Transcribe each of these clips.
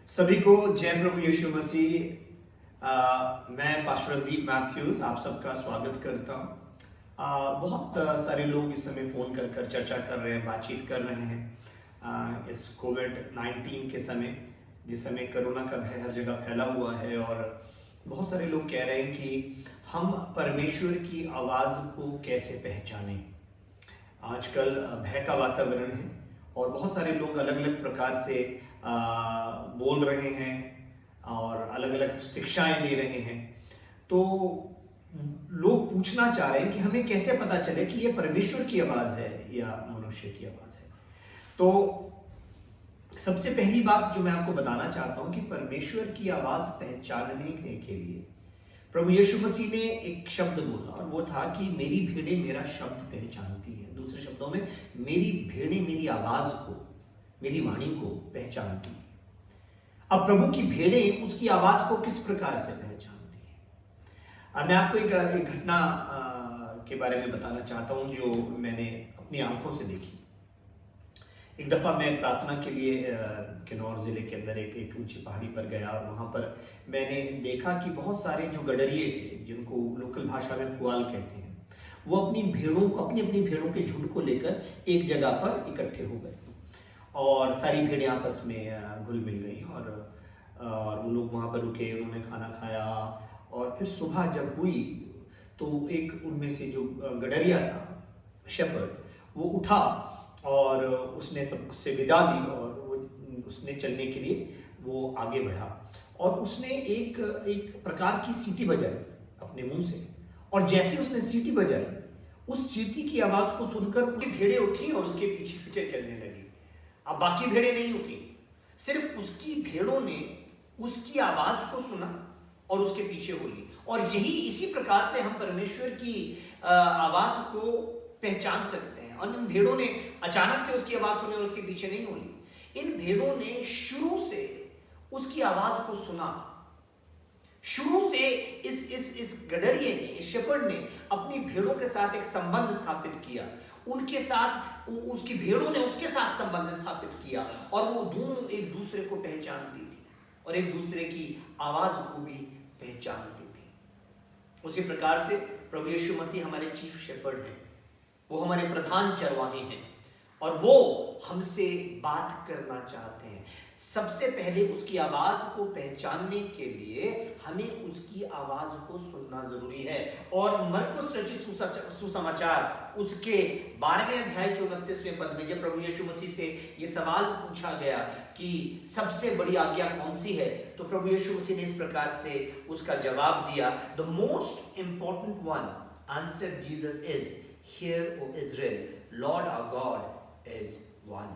सभी को जय प्रभु यीशु मसीह। मैं पास्टर रणदीप मैथ्यूज आप सबका स्वागत करता हूँ। बहुत सारे लोग इस समय फ़ोन कर कर चर्चा कर रहे हैं, बातचीत कर रहे हैं इस कोविड-19 के समय, जिस समय कोरोना का भय हर जगह फैला हुआ है। और बहुत सारे लोग कह रहे हैं कि हम परमेश्वर की आवाज़ को कैसे पहचानें। आजकल भय का वातावरण है और बहुत सारे लोग अलग अलग प्रकार से बोल रहे हैं और अलग अलग शिक्षाएं दे रहे हैं। तो लोग पूछना चाह रहे हैं कि हमें कैसे पता चले कि ये परमेश्वर की आवाज़ है या मनुष्य की आवाज़ है। तो सबसे पहली बात जो मैं आपको बताना चाहता हूं कि परमेश्वर की आवाज़ पहचानने के लिए प्रभु यीशु मसीह ने एक शब्द बोला और वो था कि मेरी भेड़ें मेरा शब्द पहचानती है। दूसरे शब्दों में, मेरी भेड़ें मेरी आवाज़ को, मेरी वाणी को पहचानती है। अब प्रभु की भेड़ें उसकी आवाज़ को किस प्रकार से पहचानती हैं? अब मैं आपको एक घटना के बारे में बताना चाहता हूं जो मैंने अपनी आंखों से देखी। एक दफ़ा मैं प्रार्थना के लिए किन्नौर ज़िले के अंदर एक ऊंची पहाड़ी पर गया और वहाँ पर मैंने देखा कि बहुत सारे जो गडरिये थे, जिनको लोकल भाषा में फुआल कहते हैं, वो अपनी अपनी भेड़ों के झुंड को लेकर एक जगह पर इकट्ठे हो गए और सारी भेड़ें आपस में घुल मिल गई और वो लोग वहाँ पर रुके, उन्होंने खाना खाया। और फिर सुबह जब हुई तो एक उनमें से जो गडरिया था, शेपर्ड, वो उठा और उसने सबसे विदा ली और उसने चलने के लिए वो आगे बढ़ा और उसने एक प्रकार की सीटी बजाई अपने मुंह से। और जैसे उसने सीटी बजाई, उस सीटी की आवाज़ को सुनकर उसकी भेड़ें उठी और उसके पीछे पीछे चलने लगी। अब बाकी भेड़ें नहीं उठी, सिर्फ उसकी भेड़ों ने उसकी आवाज़ को सुना और उसके पीछे हो ली। और इसी प्रकार से हम परमेश्वर की आवाज़ को पहचान सकते हैं। और इन भेड़ों ने अचानक से उसकी आवाज़ सुनी और उसके पीछे नहीं हो ली। इन भेड़ों ने शुरू से उसकी आवाज़ को सुना। शुरू से इस गडरिये ने, इस शेपर्ड ने अपनी भेड़ों के साथ एक संबंध स्थापित किया। उनके साथ, उसकी भेड़ों ने उसके साथ संबंध स्थापित किया और वो दोनों एक दूसरे को पहचानती थी और एक दूसरे की आवाज़ को भी पहचानती थी। उसी प्रकार से प्रभु यीशु मसीह हमारे चीफ शेपर्ड हैं, वो हमारे प्रधान चरवाहे हैं और वो हमसे बात करना चाहते हैं। सबसे पहले उसकी आवाज़ को पहचानने के लिए हमें उसकी आवाज़ को सुनना जरूरी है। और मरकुस रचित सुसमाचार उसके 12वें अध्याय के 29वें पद में जब प्रभु यीशु मसीह से ये सवाल पूछा गया कि सबसे बड़ी आज्ञा कौन सी है, तो प्रभु यीशु मसीह ने इस प्रकार से उसका जवाब दिया, the most important one answer Jesus is, Hear, O Israel, Lord our God is one.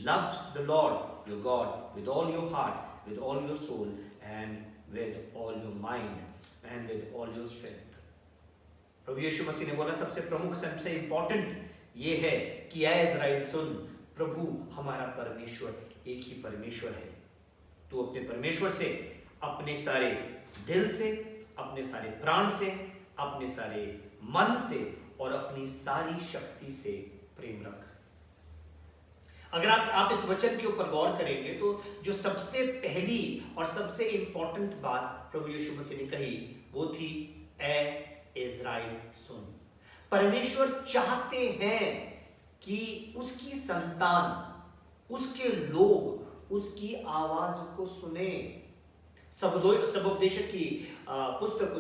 Love the Lord your God with all your heart, with all your soul, and with all your mind, and with all your strength. प्रभु यीशु मसीह ने बोला सबसे प्रमुख, सबसे important ये है कि ऐ Israel सुन, प्रभु हमारा परमेश्वर एक ही परमेश्वर है। तू अपने परमेश्वर से अपने सारे दिल से, अपने सारे प्राण से, अपने सारे मन से और अपनी सारी शक्ति से प्रेम रख। अगर आप इस वचन के ऊपर गौर करेंगे तो जो सबसे पहली और सबसे इंपॉर्टेंट बात प्रभु यीशु मसीह ने कही वो थी, ऐ इज़राइल सुन। परमेश्वर चाहते हैं कि उसकी संतान, उसके लोग उसकी आवाज को सुने। सबोपदेशक की पुस्तक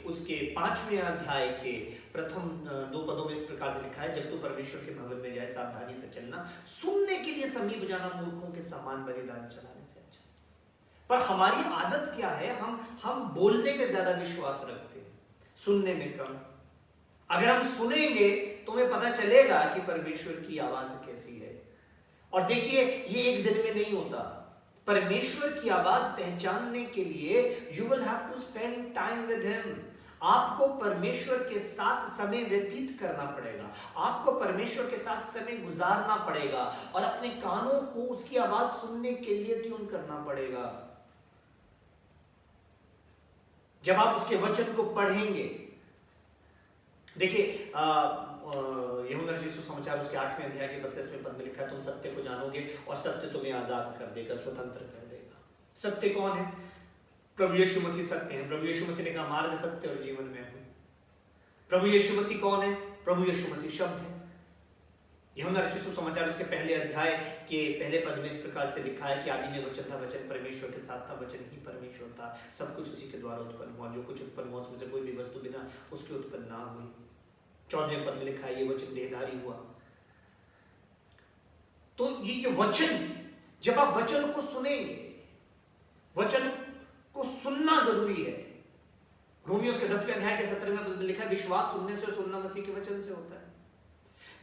उसके 5वें अध्याय के प्रथम 2 पदों में इस प्रकार से लिखा है, जब तू परमेश्वर के भवन में जाए सावधानी से चलना, सुनने के लिए संगीत बजाना मूर्खों के समान बलिदान चढ़ाने से अच्छा। पर हमारी आदत क्या है, हम बोलने में ज्यादा विश्वास रखते हैं, सुनने में कम। अगर हम सुनेंगे तो हमें पता चलेगा कि परमेश्वर की आवाज कैसी है। और देखिए, ये एक दिन में नहीं होता। परमेश्वर की आवाज पहचानने के लिए you will have to spend time with him. आपको परमेश्वर के साथ समय व्यतीत करना पड़ेगा, आपको परमेश्वर के साथ समय गुजारना पड़ेगा और अपने कानों को उसकी आवाज सुनने के लिए ट्यून करना पड़ेगा। जब आप उसके वचन को पढ़ेंगे, देखिए यूहन्ना रचित सुसमाचार उसके 8वें अध्याय के 32वें पद में लिखा है, तुम सत्य को जानोगे और सत्य तुम्हें आजाद कर देगा, स्वतंत्र कर देगा। सत्य कौन है? प्रभु यीशु मसीह सत्य है। प्रभु यीशु मसीह ने कहा मार्ग, सत्य और जीवन में हूं। प्रभु यीशु मसीह कौन है? प्रभु यीशु मसीह शब्द है। यूहन्ना रचित सुसमाचार उसके पहले अध्याय के पहले पद में इस प्रकार से लिखा है कि आदि में वचन था, वचन परमेश्वर के साथ था, वचन ही परमेश्वर था, सब कुछ उसी के द्वारा उत्पन्न हुआ, जो कुछ उत्पन्न हुआ उसमें से कोई भी वस्तु बिना उसके उत्पन्न ना हुई। 14वें पद में लिखा है ये वचन देहधारी हुआ। तो ये वचन, जब आप वचन को सुनेंगे, वचन को सुनना जरूरी है। रोमियोस के 10वें अध्याय के 17वें पद में लिखा है विश्वास सुनने से और सुनना मसीह के वचन से होता है।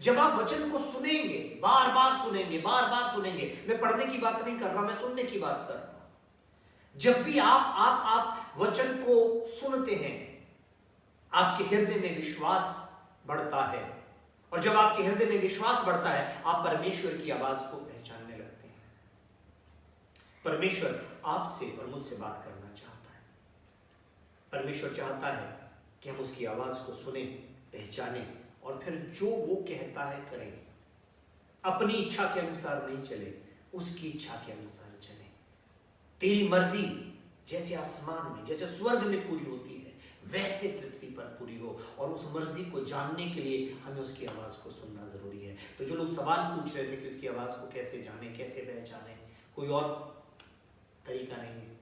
जब आप वचन को सुनेंगे, बार बार सुनेंगे, बार बार सुनेंगे, मैं पढ़ने की बात नहीं कर रहा, मैं सुनने की बात कर रहा हूं। जब भी आप वचन को सुनते हैं, आपके हृदय में विश्वास बढ़ता है, और जब आपके हृदय में विश्वास बढ़ता है, आप परमेश्वर की आवाज को पहचानने लगते हैं। परमेश्वर आपसे और मुझसे बात करना चाहता है। परमेश्वर चाहता है कि हम उसकी आवाज को सुने, पहचाने, और फिर जो वो कहता है करें। अपनी इच्छा के अनुसार नहीं चले, उसकी इच्छा के अनुसार चले। तेरी मर्जी जैसे आसमान में, जैसे स्वर्ग में पूरी होती है, वैसे पृथ्वी पर पूरी हो। और उस मर्जी को जानने के लिए हमें उसकी आवाज को सुनना जरूरी है। तो जो लोग सवाल पूछ रहे थे कि उसकी आवाज को कैसे जाने, कैसे पहचाने, कोई और तरीका नहीं है।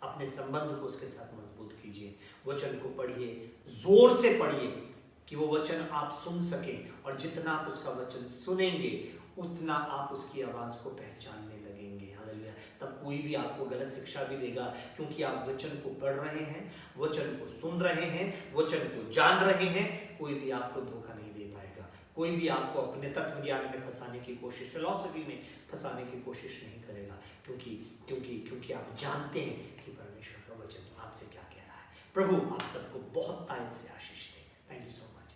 अपने संबंध को उसके साथ मजबूत कीजिए, वचन को पढ़िए, जोर से पढ़िए कि वो वचन आप सुन सकें, और जितना आप उसका वचन सुनेंगे उतना आप उसकी आवाज को पहचानने लगेंगे। हालेलुया। तब कोई भी आपको गलत शिक्षा भी देगा, क्योंकि आप वचन को पढ़ रहे हैं, वचन को सुन रहे हैं, वचन को जान रहे हैं। कोई भी आपको धोखा नहीं दे पाएगा। कोई भी आपको अपने तत्व ज्ञान में फंसाने की कोशिश, फिलॉसफी में फंसाने की कोशिश नहीं करेगा, क्योंकि आप जानते हैं कि परमेश्वर का वचन आपसे क्या कह रहा है। प्रभु आप सबको बहुत तायत से आशीष दे। Thank you so much.